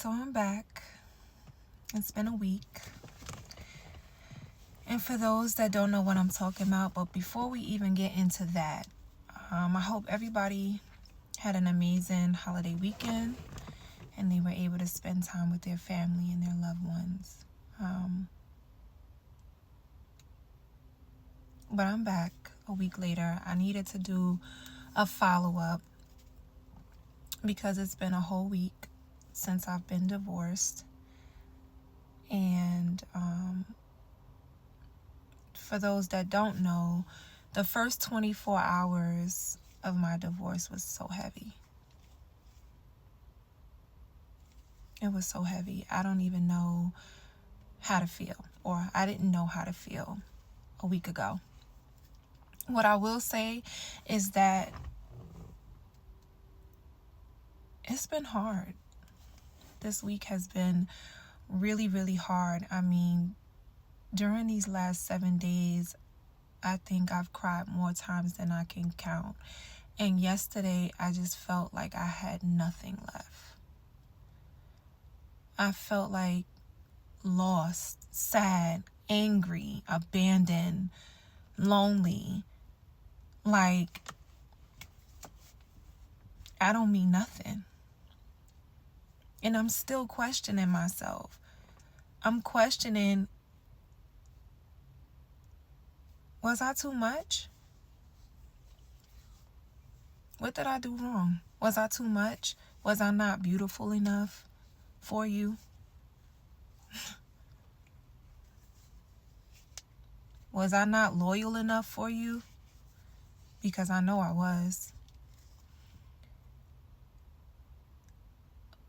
So I'm back. It's been a week. And for those that don't know what I'm talking about, but before we even get into that, I hope everybody had an amazing holiday weekend and they were able to spend time with their family and their loved ones. But I'm back a week later. I needed to do a follow-up because it's been a whole week since I've been divorced. And for those that don't know, the first 24 hours of my divorce was so heavy. It was so heavy. I don't even know how to feel, or I didn't know how to feel a week ago. What I will say is that it's been hard. This week has been really, really hard. I mean, during these last 7 days, I think I've cried more times than I can count. And yesterday, I just felt like I had nothing left. I felt like lost, sad, angry, abandoned, lonely. Like, I don't mean nothing. And I'm still questioning myself. I'm questioning, was I too much? What did I do wrong? Was I too much? Was I not beautiful enough for you? Was I not loyal enough for you? Because I know I was.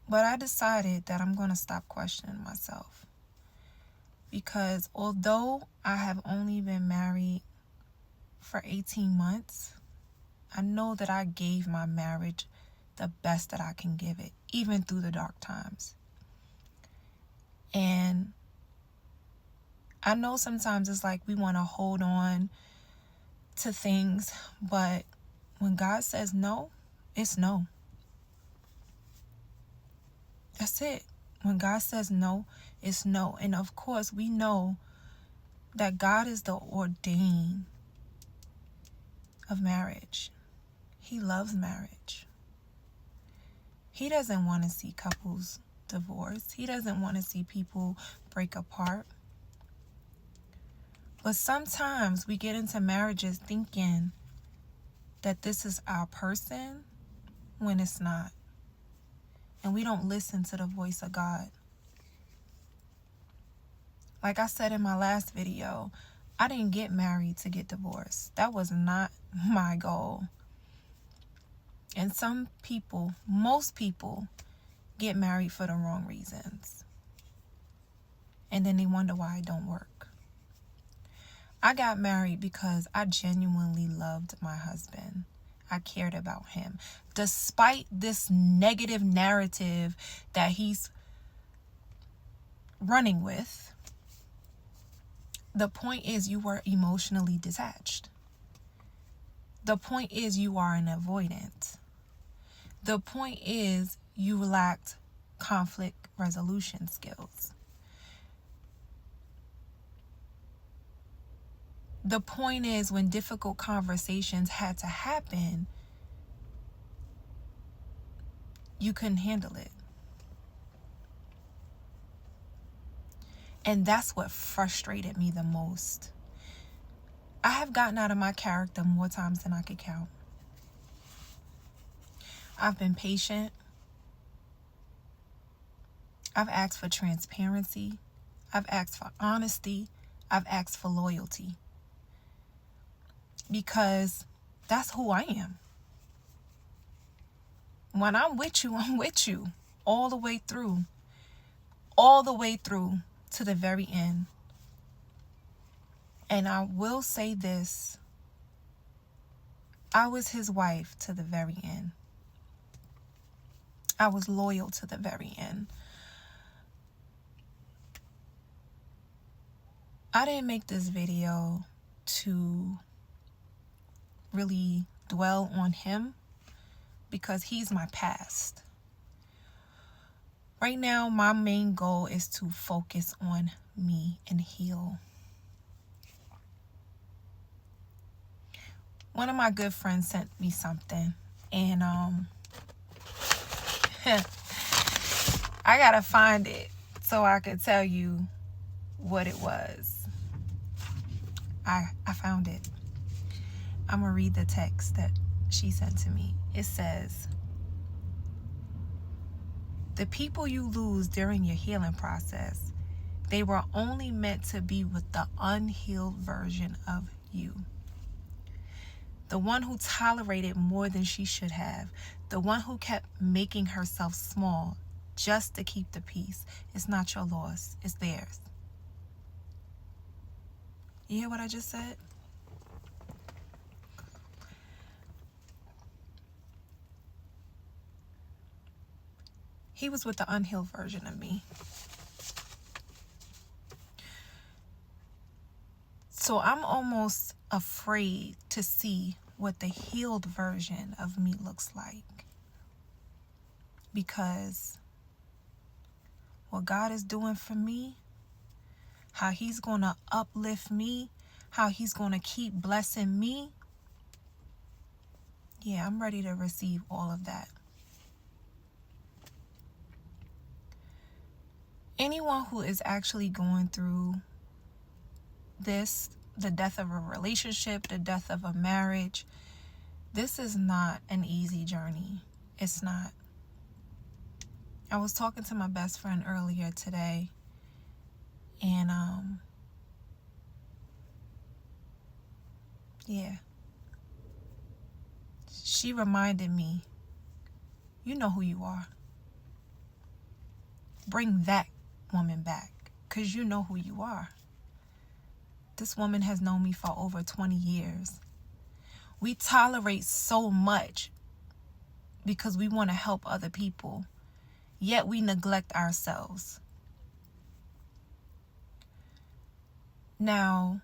But I decided that I'm going to stop questioning myself. Because although I have only been married for 18 months, I know that I gave my marriage the best that I can give it, even through the dark times. And I know sometimes it's like we want to hold on to things, but when God says no, it's no. That's it. When God says no, it's no. And of course, we know that God is the ordained of marriage. He loves marriage. He doesn't want to see couples divorce. He doesn't want to see people break apart. But sometimes we get into marriages thinking that this is our person when it's not. And we don't listen to the voice of God. Like I said in my last video, I didn't get married to get divorced. That was not my goal. And some people, most people, get married for the wrong reasons. And then they wonder why it don't work. I got married because I genuinely loved my husband. I cared about him. Despite this negative narrative that he's running with, the point is you were emotionally detached. The point is you are an avoidant. The point is you lacked conflict resolution skills. The point is when difficult conversations had to happen, you couldn't handle it. And that's what frustrated me the most. I have gotten out of my character more times than I could count. I've been patient. I've asked for transparency. I've asked for honesty. I've asked for loyalty. Because that's who I am. When I'm with you all the way through to the very end. And I will say this, I was his wife to the very end. I was loyal to the very end. I didn't make this video to really dwell on him because he's my past. Right now, my main goal is to focus on me and heal. One of my good friends sent me something, and I gotta find it so I could tell you what it was. I found it. I'm gonna read the text that she sent to me. It says, "The people you lose during your healing process, they were only meant to be with the unhealed version of you. The one who tolerated more than she should have. The one who kept making herself small just to keep the peace. It's not your loss, it's theirs." You hear what I just said? He was with the unhealed version of me. So I'm almost afraid to see what the healed version of me looks like. Because what God is doing for me, how he's going to uplift me, how he's going to keep blessing me, yeah, I'm ready to receive all of that. Anyone who is actually going through this, the death of a relationship, the death of a marriage, this is not an easy journey. It's not. I was talking to my best friend earlier today, and yeah, she reminded me, you know who you are. Bring that woman back, because you know who you are. This woman has known me for over 20 years. We tolerate so much because we want to help other people, yet we neglect ourselves. Now,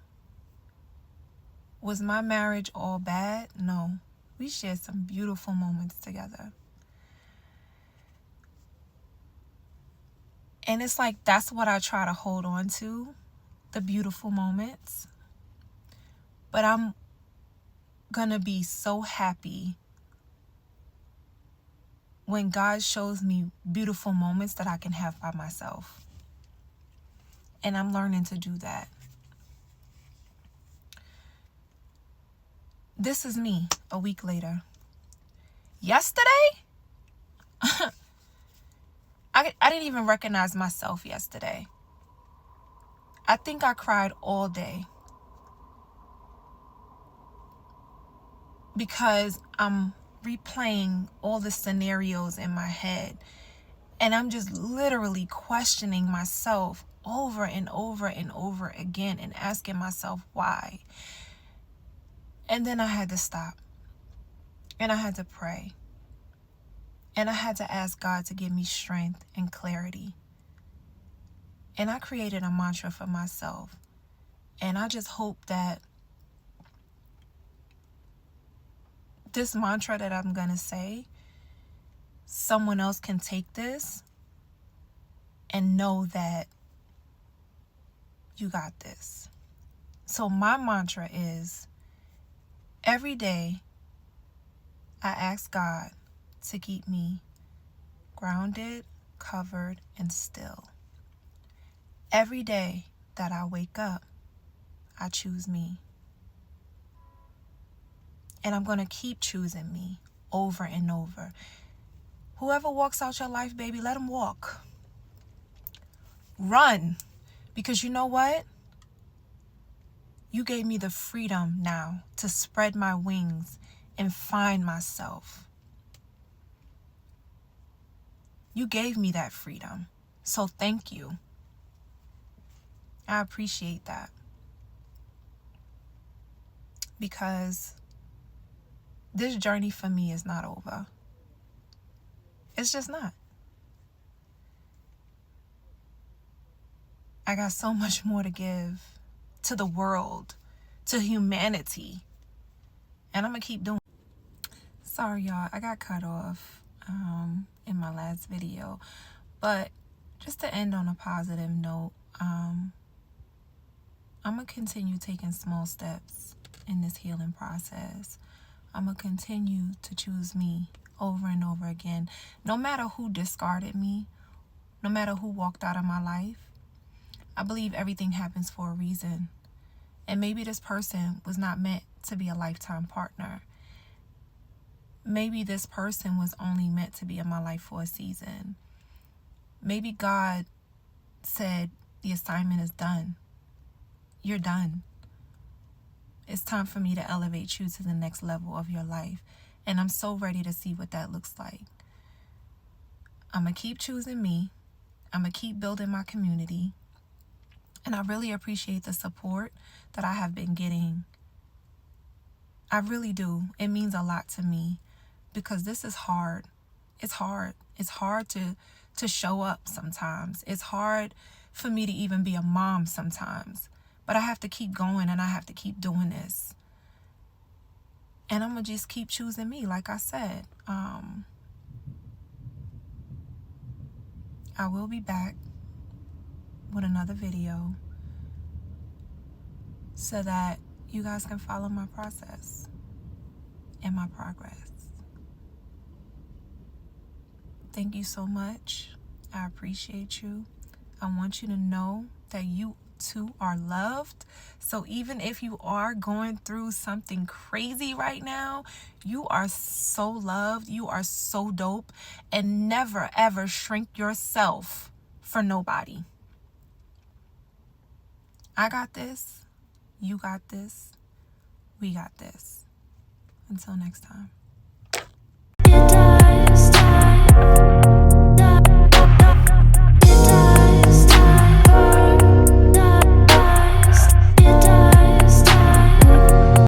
was my marriage all bad? No. We shared some beautiful moments together. And it's like, that's what I try to hold on to, the beautiful moments. But I'm gonna be so happy when God shows me beautiful moments that I can have by myself. And I'm learning to do that. This is me a week later. Yesterday, I didn't even recognize myself yesterday. I think I cried all day because I'm replaying all the scenarios in my head, and I'm just literally questioning myself over and over and over again and asking myself why. And then I had to stop, and I had to pray, and I had to ask God to give me strength and clarity. And I created a mantra for myself, and I just hope that this mantra that I'm gonna say, someone else can take this and know that you got this. So my mantra is, every day I ask God to keep me grounded, covered, and still. Every day that I wake up, I choose me. And I'm going to keep choosing me over and over. Whoever walks out your life, baby, let them walk. Run. Because you know what? You gave me the freedom now to spread my wings and find myself. You gave me that freedom. So thank you. I appreciate that. Because this journey for me is not over. It's just not. I got so much more to give to the world, to humanity. And I'm going to keep doing it. Sorry, y'all. I got cut off in my last video. But just to end on a positive note, I'm going to continue taking small steps in this healing process. I'm going to continue to choose me over and over again. No matter who discarded me, no matter who walked out of my life, I believe everything happens for a reason. And maybe this person was not meant to be a lifetime partner. Maybe this person was only meant to be in my life for a season. Maybe God said, the assignment is done. You're done. It's time for me to elevate you to the next level of your life. And I'm so ready to see what that looks like. I'm going to keep choosing me. I'm going to keep building my community. And I really appreciate the support that I have been getting. I really do. It means a lot to me because this is hard. It's hard. It's hard to show up sometimes. It's hard for me to even be a mom sometimes. But I have to keep going and I have to keep doing this. And I'm going to just keep choosing me, like I said. I will be back with another video so that you guys can follow my process and my progress. Thank you so much. I appreciate you. I want you to know that you too are loved. So even if you are going through something crazy right now, you are so loved. You are so dope. And never ever shrink yourself for nobody. I got this. You got this. We got this. Until next time.